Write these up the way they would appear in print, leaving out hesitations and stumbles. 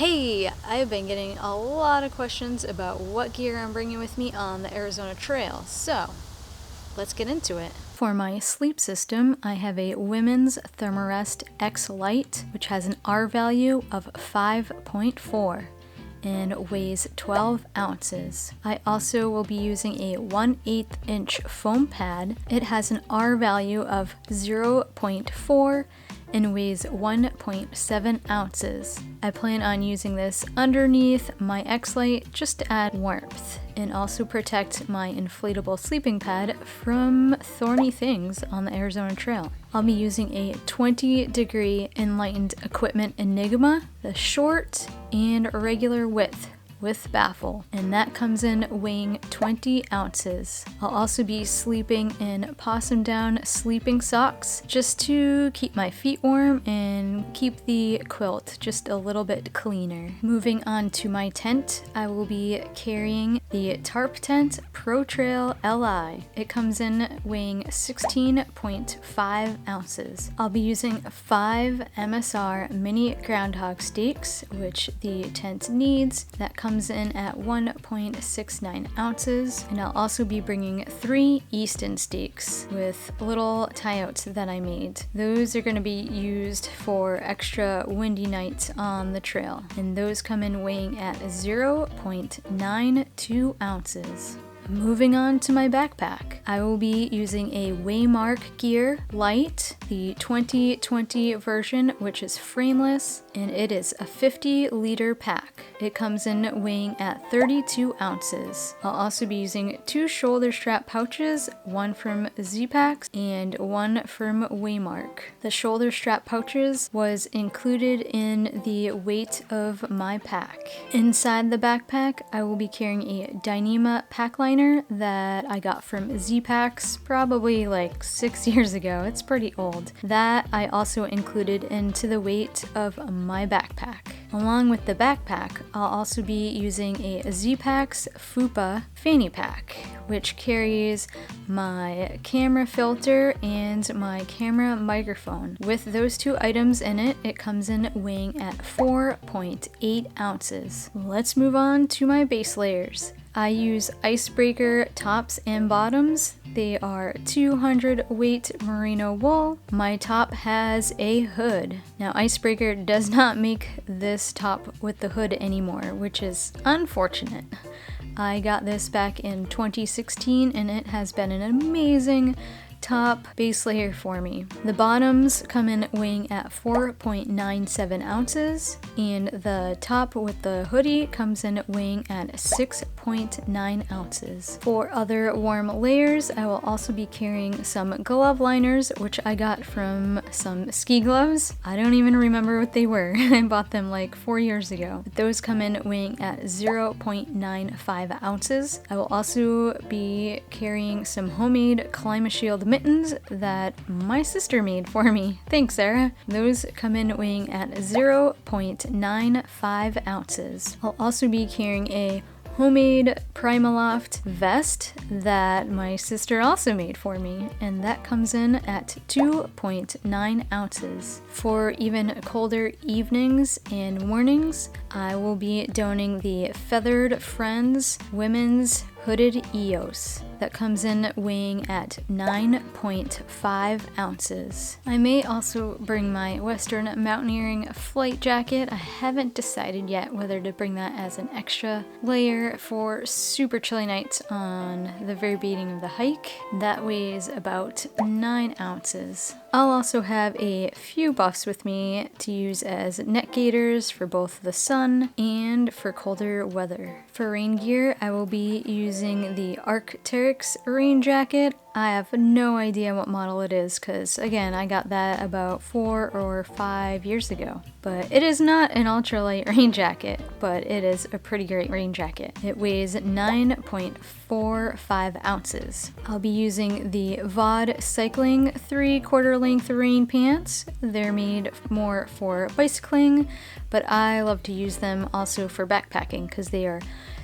Hey, I've been getting a lot of questions about what gear I'm bringing with me on the Arizona Trail, so let's get into it. For my sleep system, I have a women's Thermarest X Lite, which has an R value of 5.4 and weighs 12 ounces. I also will be using a 1/8 inch foam pad. It has an R value of 0.4 and weighs 1.7 ounces. I plan on using this underneath my X-Lite just to add warmth and also protect my inflatable sleeping pad from thorny things on the Arizona Trail. I'll be using a 20-degree Enlightened Equipment Enigma, the short and regular width with baffle, and that comes in weighing 20 ounces. I'll also be sleeping in possum down sleeping socks just to keep my feet warm and keep the quilt just a little bit cleaner. Moving on to my tent, I will be carrying the Tarp Tent Pro Trail Li. It comes in weighing 16.5 ounces. I'll be using 5 MSR mini groundhog stakes, which the tent needs. That comes in at 1.69 ounces, and I'll also be bringing 3 Easton stakes with little tie-outs that I made. Those are going to be used for extra windy nights on the trail, and those come in weighing at 0.92 ounces. Moving on to my backpack, I will be using a Waymark Gear Light, the 2020 version, which is frameless, and it is a 50-liter pack. It comes in weighing at 32 ounces. I'll also be using 2 shoulder strap pouches, one from Z-Packs and one from Waymark. The shoulder strap pouches was included in the weight of my pack. Inside the backpack, I will be carrying a Dyneema pack liner that I got from Z-Packs probably like 6 years ago. It's pretty old. That I also included into the weight of my backpack. Along with the backpack, I'll also be using a Z-Packs Fupa Fanny Pack, which carries my camera filter and my camera microphone. With those 2 items in it, it comes in weighing at 4.8 ounces. Let's move on to my base layers. I use Icebreaker tops and bottoms. They are 200 weight merino wool. My top has a hood. Now, Icebreaker does not make this top with the hood anymore, which is unfortunate. I got this back in 2016 and it has been an amazing top base layer for me. The bottoms come in weighing at 4.97 ounces, and the top with the hoodie comes in weighing at 6.9 ounces. For other warm layers, I will also be carrying some glove liners, which I got from some ski gloves. I don't even remember what they were. I bought them like 4 years ago. But those come in weighing at 0.95 ounces. I will also be carrying some homemade ClimaShield mittens that my sister made for me. Thanks, Sarah. Those come in weighing at 0.95 ounces. I'll also be carrying a homemade Primaloft vest that my sister also made for me, and that comes in at 2.9 ounces. For even colder evenings and mornings, I will be donning the Feathered Friends Women's Hooded EOS. That comes in weighing at 9.5 ounces. I may also bring my Western Mountaineering flight jacket. I haven't decided yet whether to bring that as an extra layer for super chilly nights on the very beginning of the hike. That weighs about 9 ounces. I'll also have a few buffs with me to use as neck gaiters for both the sun and for colder weather. For rain gear, I will be using the Arc'teryx rain jacket. I have no idea what model it is because, again, I got that about 4 or 5 years ago. But it is not an ultralight rain jacket, but it is a pretty great rain jacket. It weighs 9.45 ounces. I'll be using the VOD Cycling 3/4 length rain pants. They're made more for bicycling, but I love to use them also for backpacking because they are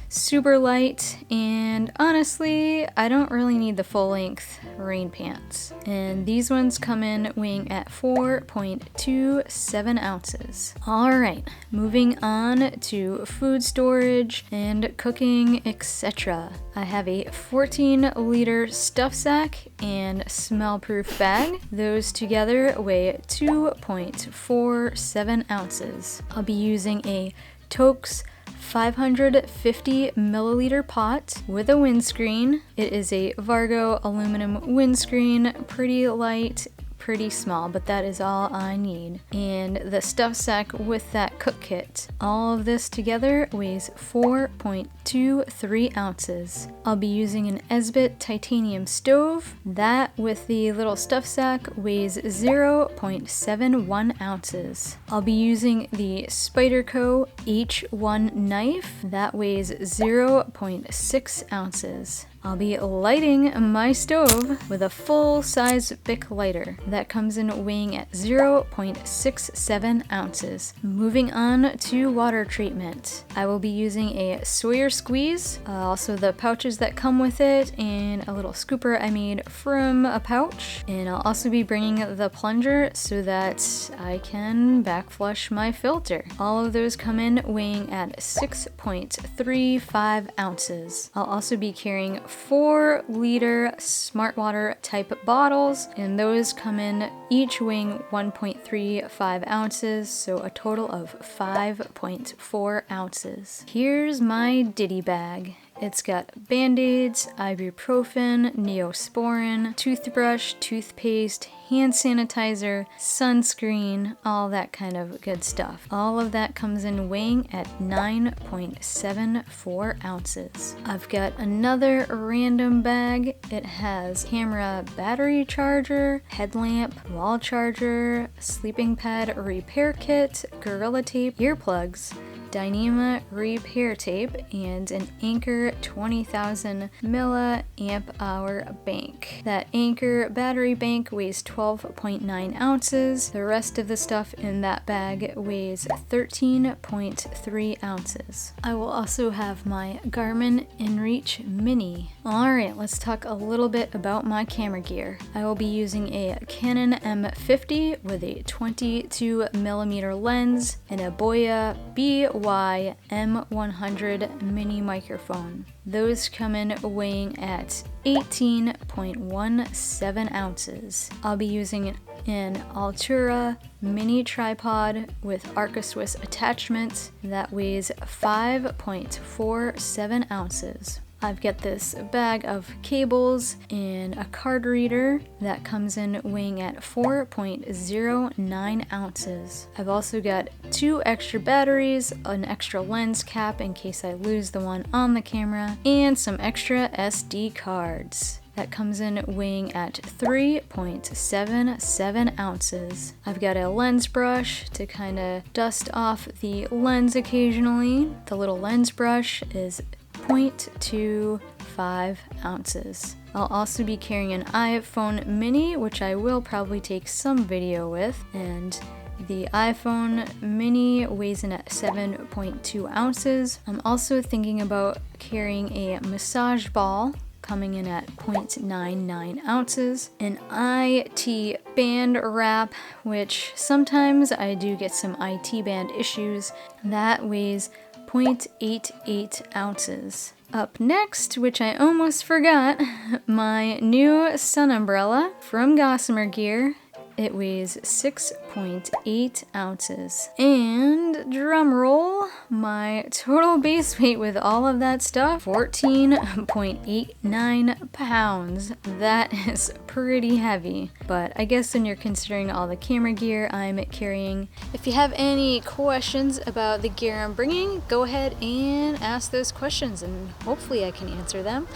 super light, and honestly, I don't really need the full length rain pants. And these ones come in weighing at 4.27 ounces. Alright, moving on to food storage and cooking, etc. I have a 14-liter stuff sack and smell-proof bag. Those together weigh 2.47 ounces. I'll be using a Toaks 550 milliliter pot with a windscreen. It is a Vargo aluminum windscreen, pretty light, pretty small, but that is all I need. And the stuff sack with that cook kit. All of this together weighs 4.23 ounces. I'll be using an Esbit titanium stove. That with the little stuff sack weighs 0.71 ounces. I'll be using the Spyderco H1 knife. That weighs 0.6 ounces. I'll be lighting my stove with a full-size Bic lighter. That comes in weighing at 0.67 ounces. Moving on to water treatment. I will be using a Sawyer squeeze, also the pouches that come with it, and a little scooper I made from a pouch. And I'll also be bringing the plunger so that I can backflush my filter. All of those come in weighing at 6.35 ounces. I'll also be carrying 4-liter Smart Water type bottles, and those come in each weighing 1.35 ounces, so a total of 5.4 ounces. Here's my ditty bag. It's got Band-Aids, ibuprofen, Neosporin, toothbrush, toothpaste, hand sanitizer, sunscreen, all that kind of good stuff. All of that comes in weighing at 9.74 ounces. I've got another random bag. It has camera battery charger, headlamp, wall charger, sleeping pad repair kit, Gorilla Tape, earplugs, Dyneema repair tape, and an Anker 20,000 milliamp hour bank. That Anker battery bank weighs 12.9 ounces. The rest of the stuff in that bag weighs 13.3 ounces. I will also have my Garmin InReach Mini. Alright, let's talk a little bit about my camera gear. I will be using a Canon M50 with a 22mm lens and a Boya BY M100 mini microphone. Those come in weighing at 18.17 ounces. I'll be using an Altura mini tripod with Arca Swiss attachment that weighs 5.47 ounces. I've got this bag of cables and a card reader that comes in weighing at 4.09 ounces. I've also got 2 extra batteries, an extra lens cap in case I lose the one on the camera, and some extra SD cards. That comes in weighing at 3.77 ounces. I've got a lens brush to kind of dust off the lens occasionally. The little lens brush is 0.25 ounces. I'll also be carrying an iPhone mini, which I will probably take some video with, and the iPhone mini weighs in at 7.2 ounces. I'm also thinking about carrying a massage ball coming in at 0.99 ounces, an IT band wrap, which sometimes I do get some IT band issues, that weighs 0.88 ounces. Up next, which I almost forgot, my new sun umbrella from Gossamer Gear. It weighs 6.8 ounces. And drum roll, my total base weight with all of that stuff, 14.89 pounds. That is pretty heavy, but I guess when you're considering all the camera gear I'm carrying. If you have any questions about the gear I'm bringing, go ahead and ask those questions and hopefully I can answer them.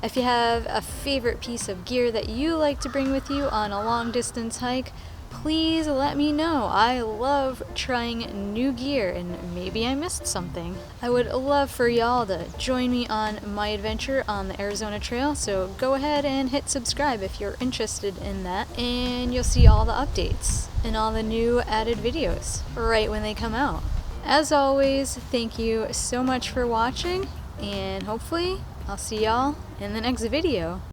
If you have a favorite piece of gear that you like to bring with you on a long distance hike, please let me know. I love trying new gear and maybe I missed something. I would love for y'all to join me on my adventure on the Arizona Trail, so go ahead and hit subscribe if you're interested in that, and you'll see all the updates and all the new added videos right when they come out. As always, thank you so much for watching, and hopefully I'll see y'all in the next video.